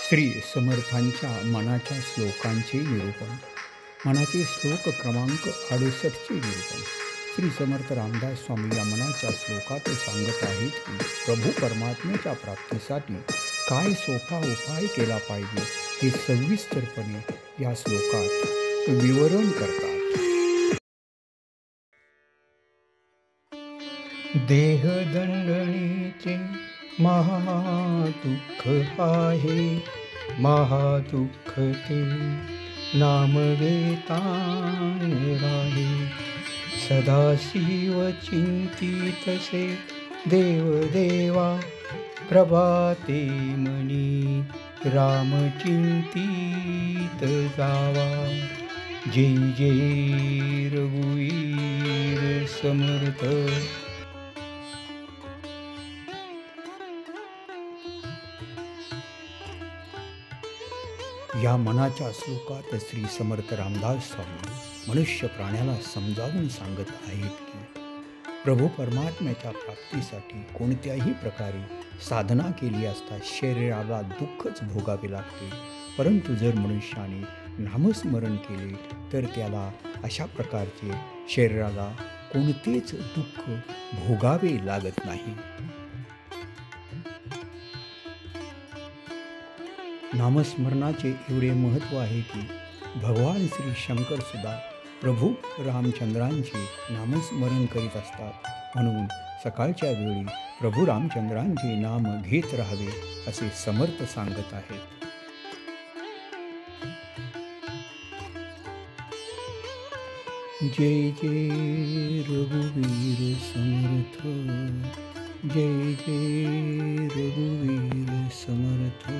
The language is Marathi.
श्री समर्थांच्या मनाच्या श्लोकांचे निरूपण. मनाचे श्लोक क्रमांक 68चे निरूपण. श्री समर्थ रामदास स्वामी या मनाच्या श्लोकात सांगत आहेत की प्रभू परमात्म्याच्या प्राप्तीसाठी काय सोपा उपाय केला पाहिजे हे सविस्तरपणे या श्लोकात विवरण करतात. देहदंडनेचे महादुःख आहे, महादुःख ते नामवेतान राहे. सदाशिव चिंतितसे देवदेवा, प्रभाते मनी राम चिंतित जावा. जय जय रघुवीर समर्थ. या मनाच्या श्लोकात श्री समर्थ रामदास स्वामी मनुष्य प्राण्याला समजावून सांगत आहेत की प्रभू परमात्म्याच्या प्राप्तीसाठी कोणत्याही प्रकारे साधना केली असता शरीराला दुःखच भोगावे लागते, परंतु जर मनुष्याने नामस्मरण केले तर त्याला अशा प्रकारचे शरीराला कोणतेच दुःख भोगावे लागत नाही. नामस्मरणाचे एवढे महत्त्व आहे की भगवान श्री शंकर सुद्धा प्रभू रामचंद्रांचे नामस्मरण करीत असतात. म्हणून सकाळच्या वेळी प्रभू रामचंद्रांचे नाम घेत राहावे असे समर्थ सांगत आहेत. जय जय रघुवीर समर्थ. जय जय रघुवीर समर्थ.